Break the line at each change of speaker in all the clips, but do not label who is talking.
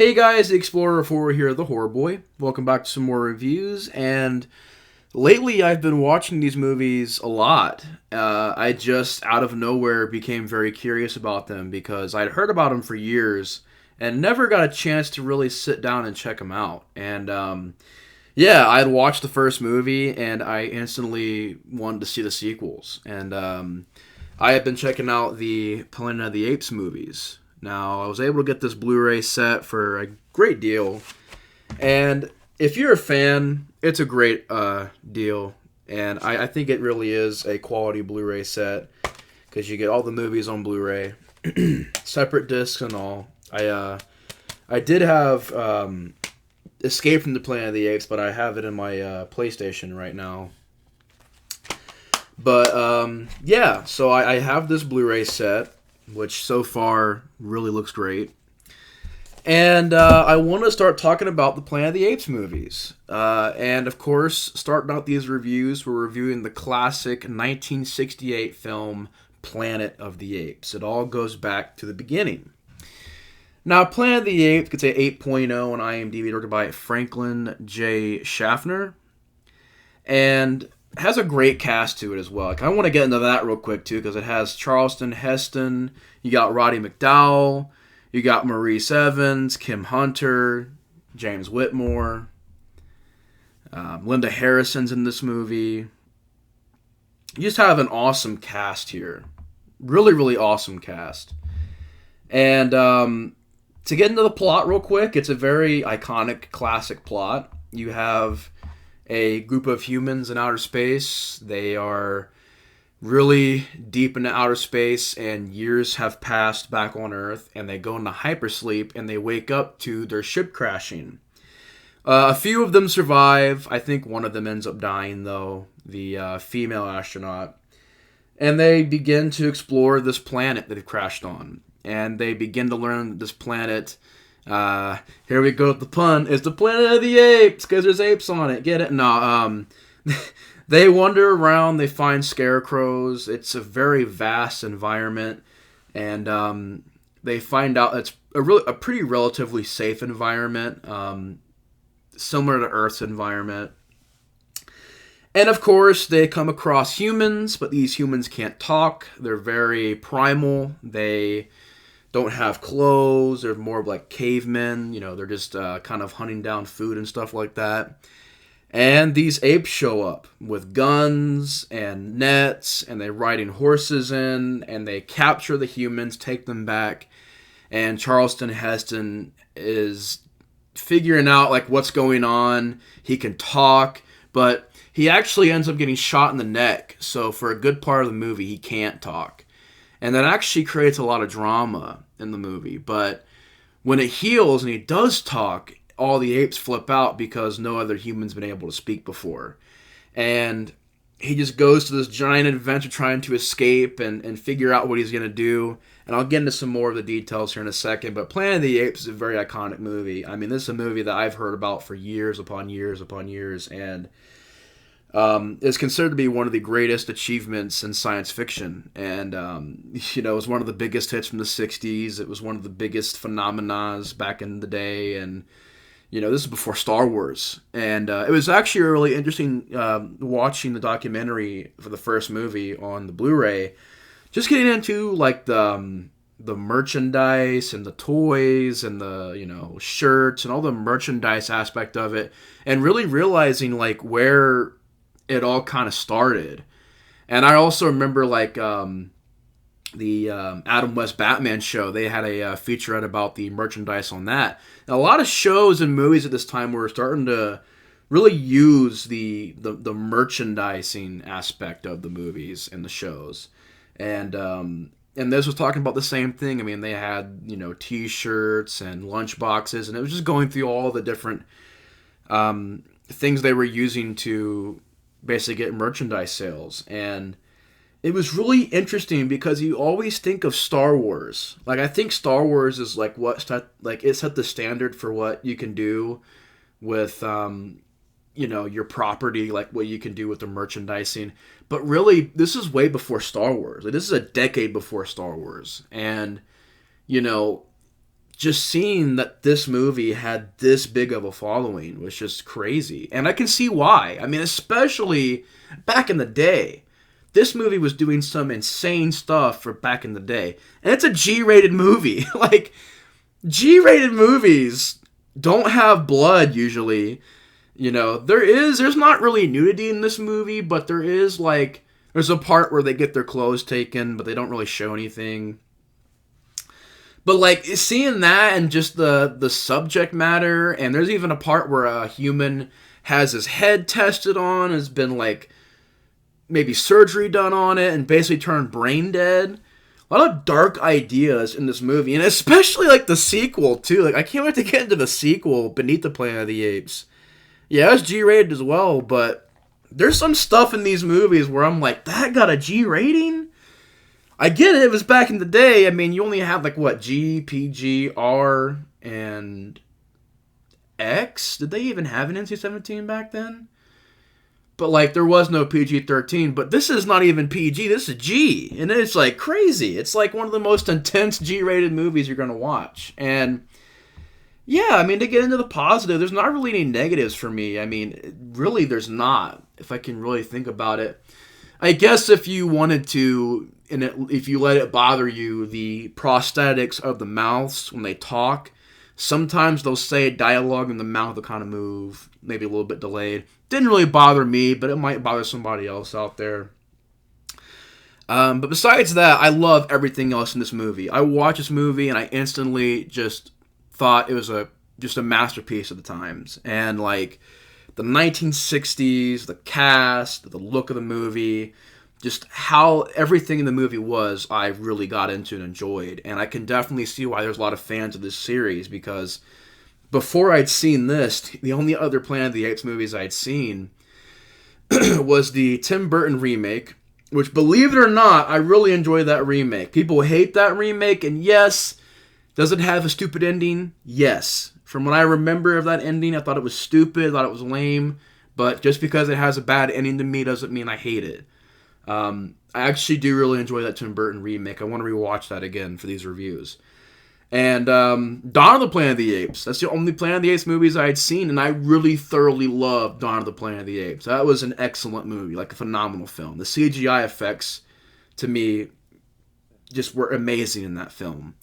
Hey guys, the Explorer 4 here, the Horror Boy. Welcome back to some more reviews, and lately I've been watching these movies a lot. I just, out of nowhere, became very curious about them because I'd heard about them for years and never got a chance to really sit down and check them out. And I'd watched the first movie and I instantly wanted to see the sequels. And I had been checking out the Planet of the Apes movies. Now, I was able to get this Blu-ray set for a great deal. And if you're a fan, it's a great deal. And I think it really is a quality Blu-ray set because you get all the movies on Blu-ray, separate discs and all. I did have Escape from the Planet of the Apes, but I have it in my PlayStation right now. But so I have this Blu-ray set, which so far really looks great. And I want to start talking about the Planet of the Apes movies. And of course, starting out these reviews, we're reviewing the classic 1968 film Planet of the Apes. It all goes back to the beginning. Now, Planet of the Apes gets a 8.0 on IMDb, directed by Franklin J. Schaffner. And has a great cast to it as well. I want to get into that real quick too, because it has Charleston Heston, you got Roddy McDowall, you got Maurice Evans, Kim Hunter, James Whitmore, Linda Harrison's in this movie. You just have an awesome cast here, really, really awesome cast. And to get into the plot real quick, it's a very iconic, classic plot. You have a group of humans in outer space. They are really deep into outer space, and years have passed back on Earth, and they go into hypersleep, and they wake up to their ship crashing. A few of them survive. I think one of them ends up dying, though, the female astronaut. And they begin to explore this planet that they've crashed on. And they begin to learn that this planet, here we go with the pun, is the Planet of the Apes, because there's apes on it. Get it? No, they wander around, they find scarecrows. It's a very vast environment, and they find out it's a pretty relatively safe environment, similar to Earth's environment. And of course, they come across humans, but these humans can't talk. They're very primal. They don't have clothes. They're more like cavemen. They're just kind of hunting down food and stuff like that. And these apes show up with guns and nets, and they're riding horses in, and they capture the humans, take them back. And Charleston Heston is figuring out like what's going on. He can talk, but he actually ends up getting shot in the neck. So for a good part of the movie, he can't talk. And that actually creates a lot of drama in the movie. But when it heals and he does talk, all the apes flip out because no other human's been able to speak before. And he just goes to this giant adventure trying to escape and figure out what he's going to do. And I'll get into some more of the details here in a second. But Planet of the Apes is a very iconic movie. I mean, this is a movie that I've heard about for years upon years upon years. And is considered to be one of the greatest achievements in science fiction. And, it was one of the biggest hits from the 60s. It was one of the biggest phenomenons back in the day. And, this is before Star Wars. And it was actually really interesting watching the documentary for the first movie on the Blu-ray. Just getting into, like, the merchandise and the toys and the, shirts and all the merchandise aspect of it. And really realizing, like, where it all kind of started. And I also remember like the Adam West Batman show. They had a featurette about the merchandise on that. And a lot of shows and movies at this time were starting to really use the merchandising aspect of the movies and the shows. And this was talking about the same thing. I mean, they had T-shirts and lunch boxes, and it was just going through all the different things they were using to basically get merchandise sales. And it was really interesting because you always think of Star Wars. Like, I think Star Wars is like it set the standard for what you can do with your property, like what you can do with the merchandising. But really, this is way before Star Wars. Like, this is a decade before Star Wars. And just seeing that this movie had this big of a following was just crazy. And I can see why. I mean, especially back in the day. This movie was doing some insane stuff for back in the day. And it's a G-rated movie. Like, G-rated movies don't have blood usually. You know, there's not really nudity in this movie, but there's a part where they get their clothes taken, but they don't really show anything. But, like, seeing that and just the subject matter, and there's even a part where a human has his head tested on, has been, like, maybe surgery done on it, and basically turned brain dead. A lot of dark ideas in this movie, and especially, like, the sequel, too. Like, I can't wait to get into the sequel, Beneath the Planet of the Apes. Yeah, it's G-rated as well, but there's some stuff in these movies where I'm like, that got a G rating? I get it, it was back in the day. I mean, you only had, like, what, G, PG, R, and X? Did they even have an NC-17 back then? But, like, there was no PG-13, but this is not even PG, this is G. And it's, like, crazy. It's, like, one of the most intense G-rated movies you're going to watch. And, yeah, I mean, to get into the positive, there's not really any negatives for me. I mean, really, there's not, if I can really think about it. I guess if you wanted to, if you let it bother you, the prosthetics of the mouths when they talk, sometimes they'll say dialogue and the mouth will kind of move, maybe a little bit delayed. Didn't really bother me, but it might bother somebody else out there. But besides that, I love everything else in this movie. I watched this movie and I instantly just thought it was just a masterpiece of the times. And like the 1960s, the cast, the look of the movie, just how everything in the movie was, I really got into and enjoyed. And I can definitely see why there's a lot of fans of this series, because before I'd seen this, the only other Planet of the Apes movies I'd seen was the Tim Burton remake, which, believe it or not, I really enjoyed that remake. People hate that remake, and yes, does it have a stupid ending? Yes. From what I remember of that ending, I thought it was stupid, I thought it was lame, but just because it has a bad ending to me doesn't mean I hate it. I actually do really enjoy that Tim Burton remake. I want to rewatch that again for these reviews. And Dawn of the Planet of the Apes. That's the only Planet of the Apes movies I had seen, and I really thoroughly loved Dawn of the Planet of the Apes. That was an excellent movie, like a phenomenal film. The CGI effects, to me, just were amazing in that film.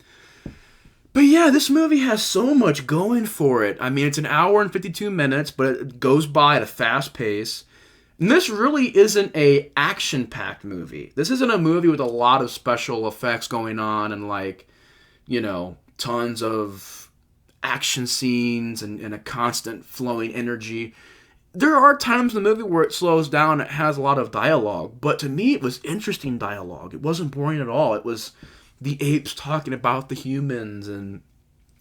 But yeah, this movie has so much going for it. I mean, it's an hour and 52 minutes, but it goes by at a fast pace. And this really isn't a action-packed movie. This isn't a movie with a lot of special effects going on and, like, you know, tons of action scenes and a constant flowing energy. There are times in the movie where it slows down, it has a lot of dialogue, but to me it was interesting dialogue. It wasn't boring at all. It was the apes talking about the humans and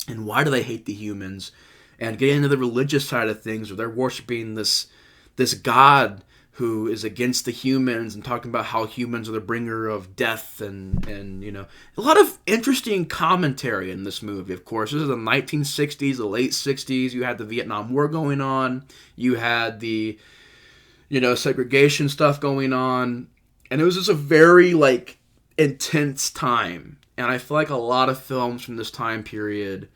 why do they hate the humans, and getting into the religious side of things where they're worshiping this god who is against the humans and talking about how humans are the bringer of death and you know, a lot of interesting commentary in this movie. Of course, this is the 1960s, the late 60s. You had the Vietnam War going on. You had the, you know, segregation stuff going on. And it was just a very, like, intense time. And I feel like a lot of films from this time period,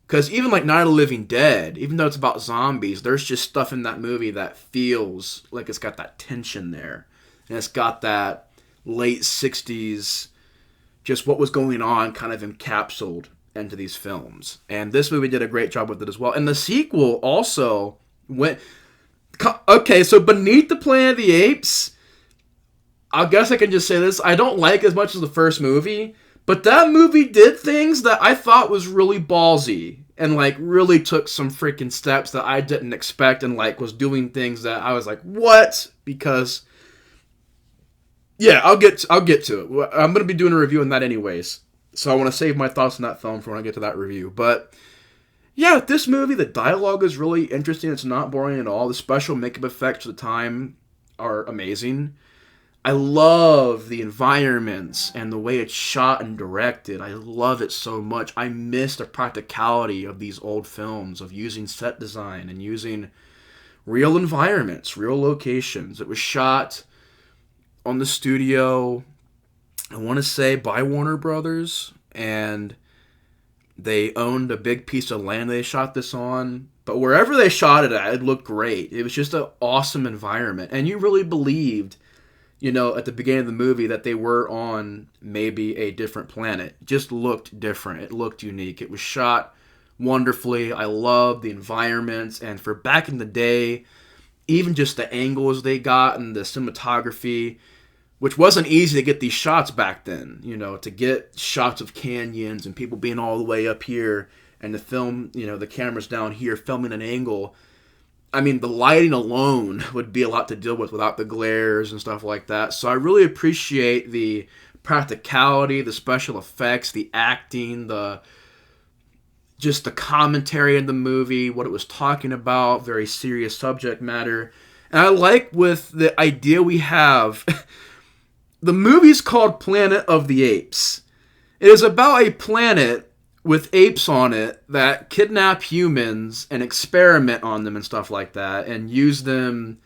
because even like Night of the Living Dead, even though it's about zombies, there's just stuff in that movie that feels like it's got that tension there. And it's got that late 60s, just what was going on kind of encapsulated into these films. And this movie did a great job with it as well. And the sequel also went... Okay, so Beneath the Planet of the Apes, I guess I can just say this, I don't like as much as the first movie, but that movie did things that I thought was really ballsy and, like, really took some freaking steps that I didn't expect and, like, was doing things that I was like, what? Because, yeah, I'll get to it. I'm going to be doing a review on that anyways, so I want to save my thoughts on that film for when I get to that review. But, yeah, this movie, the dialogue is really interesting. It's not boring at all. The special makeup effects of the time are amazing. I love the environments and the way it's shot and directed. I love it so much. I miss the practicality of these old films, of using set design and using real environments, real locations. It was shot on the studio, I want to say, by Warner Brothers, and They owned a big piece of land they shot this on. But wherever they shot it at, it looked great. It was just an awesome environment. And you really believed, at the beginning of the movie that they were on maybe a different planet. It just looked different. It looked unique. It was shot wonderfully. I loved the environments. And for back in the day, even just the angles they got and the cinematography, which wasn't easy to get these shots back then, to get shots of canyons and people being all the way up here and the film, the camera's down here filming an angle. I mean, the lighting alone would be a lot to deal with without the glares and stuff like that. So I really appreciate the practicality, the special effects, the acting, just the commentary in the movie, what it was talking about, very serious subject matter. And I like with the idea we have, the movie's called Planet of the Apes. It is about a planet with apes on it that kidnap humans and experiment on them and stuff like that, and use them,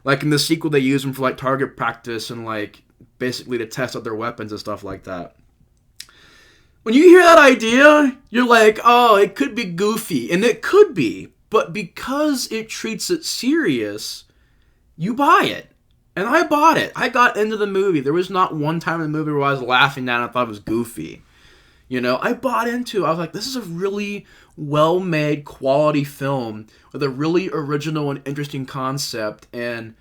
like in the sequel they use them for like target practice and like basically to test out their weapons and stuff like that. When you hear that idea, you're like, oh, it could be goofy, and it could be, but because it treats it serious, you buy it. And I bought it. I got into the movie. There was not one time in the movie where I was laughing at it and I thought it was goofy. I bought into it. I was like, this is a really well-made, quality film with a really original and interesting concept and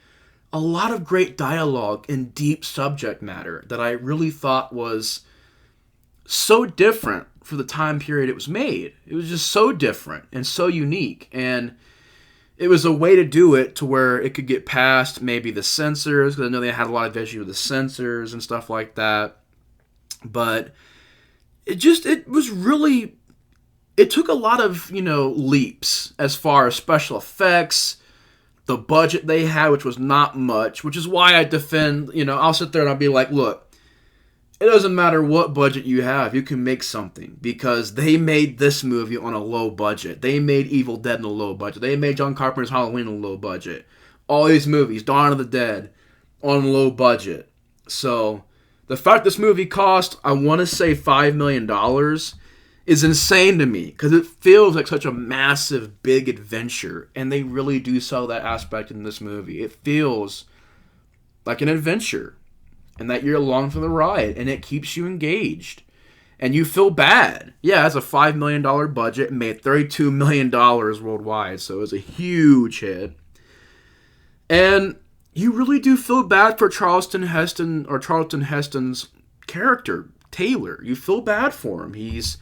a lot of great dialogue and deep subject matter that I really thought was so different for the time period it was made. It was just so different and so unique. And it was a way to do it to where it could get past maybe the censors, because I know they had a lot of issues with the censors and stuff like that. But it took a lot of, leaps as far as special effects, the budget they had, which was not much, which is why I defend, I'll sit there and I'll be like, look, it doesn't matter what budget you have, you can make something, because they made this movie on a low budget. They made Evil Dead on a low budget. They made John Carpenter's Halloween on a low budget. All these movies, Dawn of the Dead, on a low budget. So the fact this movie cost, I want to say $5 million, is insane to me, because it feels like such a massive, big adventure, and they really do sell that aspect in this movie. It feels like an adventure, and that you're along for the ride, and it keeps you engaged, and you feel bad. Yeah, it's a $5 million budget, and made $32 million worldwide, so it was a huge hit. And you really do feel bad for Charlton Heston's character, Taylor. You feel bad for him. He's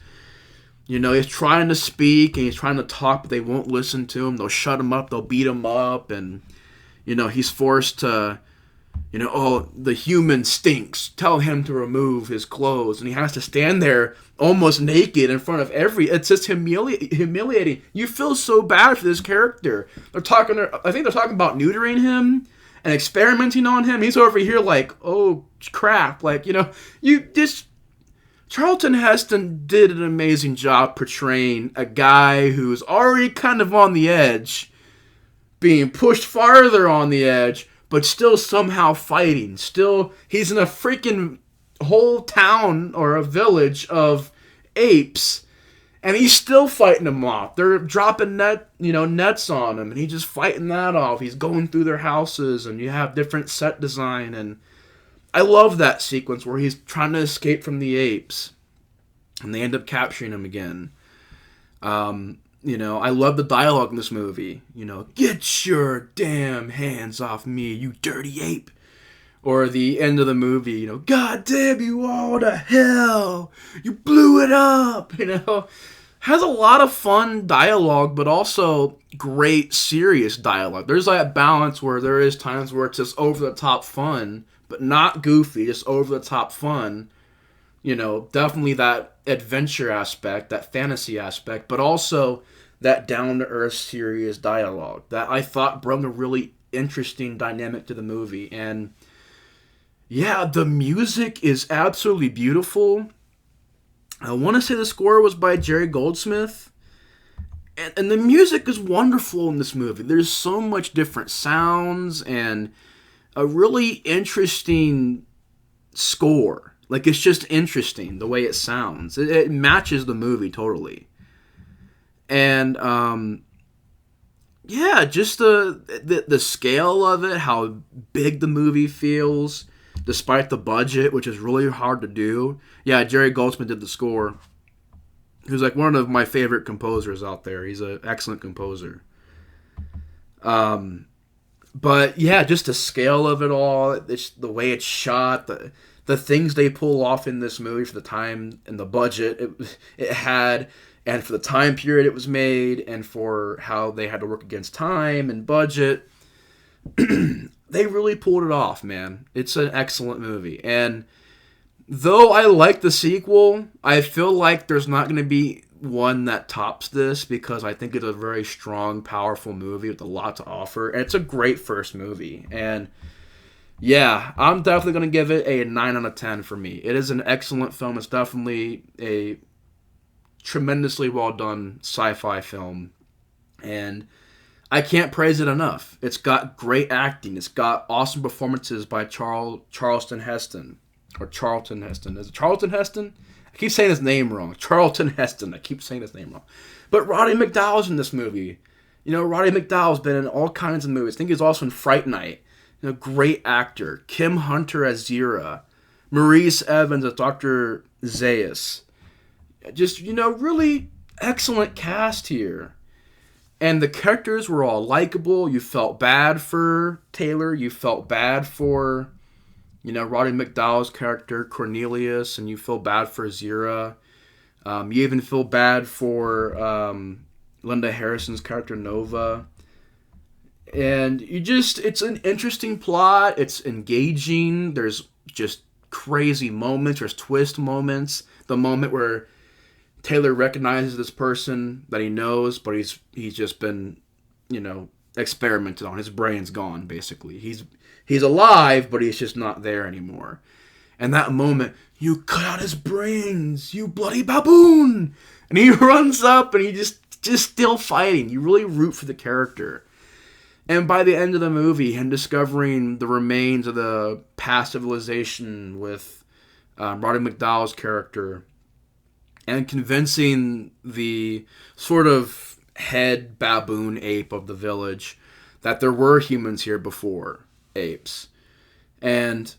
trying to speak and he's trying to talk, but they won't listen to him. They'll shut him up. They'll beat him up, and he's forced to, oh, the human stinks. Tell him to remove his clothes, and he has to stand there almost naked in front of it's just humiliating. You feel so bad for this character. I think they're talking about neutering him and experimenting on him. He's over here like, oh crap, Charlton Heston did an amazing job portraying a guy who's already kind of on the edge, being pushed farther on the edge, but still somehow fighting. Still, he's in a freaking whole town or a village of apes, and he's still fighting them off. They're dropping nets on him, and he's just fighting that off. He's going through their houses, and you have different set design, and I love that sequence where he's trying to escape from the apes, and they end up capturing him again. I love the dialogue in this movie. Get your damn hands off me, you dirty ape. Or the end of the movie, God damn you all to hell. You blew it up, Has a lot of fun dialogue, but also great serious dialogue. There's that balance where there is times where it's just over-the-top fun, but not goofy, just over-the-top fun. Definitely that adventure aspect, that fantasy aspect, but also that down-to-earth serious dialogue that I thought brought a really interesting dynamic to the movie. And yeah, the music is absolutely beautiful. I want to say the score was by Jerry Goldsmith. And the music is wonderful in this movie. There's so much different sounds and a really interesting score. Like, it's just interesting the way it sounds. It matches the movie totally. And yeah, just the scale of it, how big the movie feels, despite the budget, which is really hard to do. Yeah, Jerry Goldsmith did the score. Who's like one of my favorite composers out there. He's an excellent composer. But yeah, just the scale of it all, the way it's shot, the things they pull off in this movie for the time and the budget it had, and for the time period it was made, and for how they had to work against time and budget. They really pulled it off, man. It's an excellent movie. And though I like the sequel, I feel like there's not going to be one that tops this, because I think it's a very strong, powerful movie with a lot to offer. And it's a great first movie. And yeah, I'm definitely going to give it a 9 out of 10 for me. It is an excellent film. It's definitely a tremendously well done sci-fi film. And I can't praise it enough. It's got great acting. It's got awesome performances by Charlton Heston. Or Charlton Heston. Is it Charlton Heston? I keep saying his name wrong. Charlton Heston. I keep saying his name wrong. But Roddy McDowall's in this movie. You know, Roddy McDowall's been in all kinds of movies. I think he's also in Fright Night. You know, great actor. Kim Hunter as Zira. Maurice Evans as Dr. Zaius. Just, you know, really excellent cast here. And the characters were all likable. You felt bad for Taylor. You felt bad for, you know, Roddy McDowall's character, Cornelius. And you feel bad for Zira. You even feel bad for Linda Harrison's character, Nova. And it's an interesting plot. It's engaging. There's just crazy moments. There's twist moments. The moment where Taylor recognizes this person that he knows, but he's just been, you know, experimented on. His brain's gone, basically. He's alive, but he's just not there anymore. And that moment, you cut out his brains, you bloody baboon! And he runs up, and he just still fighting. You really root for the character. And by the end of the movie, him discovering the remains of the past civilization with Roddy McDowall's character, and convincing the sort of head baboon ape of the village that there were humans here before apes. And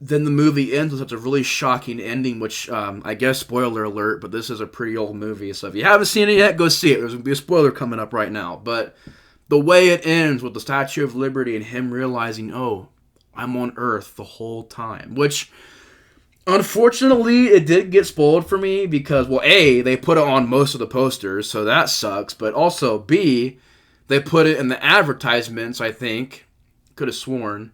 then the movie ends with such a really shocking ending, which I guess spoiler alert, but this is a pretty old movie, so if you haven't seen it yet, go see it. There's going to be a spoiler coming up right now. But the way it ends with the Statue of Liberty and him realizing, oh, I'm on Earth the whole time, which unfortunately, it did get spoiled for me because, well, A, they put it on most of the posters, so that sucks. But also, B, they put it in the advertisements, I think. Could have sworn.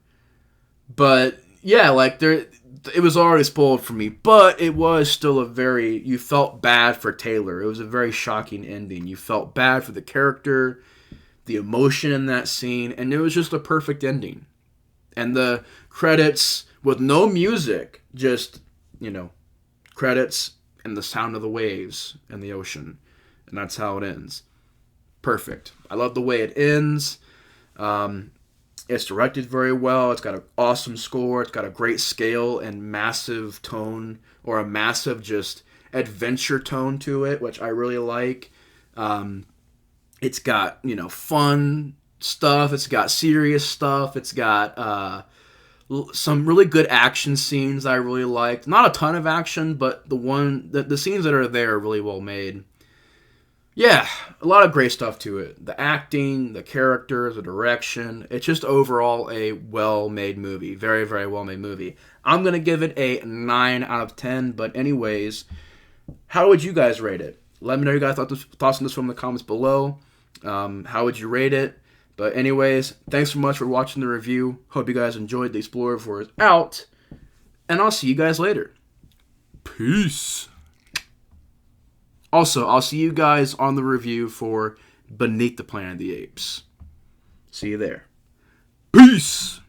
But, yeah, like, it was already spoiled for me. But it was still you felt bad for Taylor. It was a very shocking ending. You felt bad for the character, the emotion in that scene, and it was just a perfect ending. And the credits with no music, just, you know, credits and the sound of the waves and the ocean. And that's how it ends. Perfect. I love the way it ends. It's directed very well. It's got an awesome score. It's got a great scale and massive tone, or a massive just adventure tone to it, which I really like. It's got, you know, fun stuff. It's got serious stuff. It's got some really good action scenes that I really liked. Not a ton of action, but the scenes that are there are really well made. Yeah, a lot of great stuff to it. The acting, the characters, the direction. It's just overall a well-made movie. Very, very well-made movie. I'm going to give it a 9 out of 10. But anyways, how would you guys rate it? Let me know your guys' thoughts on this from the comments below. How would you rate it? But anyways, thanks so much for watching the review. Hope you guys enjoyed the Explorer before it's out. And I'll see you guys later. Peace. Also, I'll see you guys on the review for Beneath the Planet of the Apes. See you there. Peace.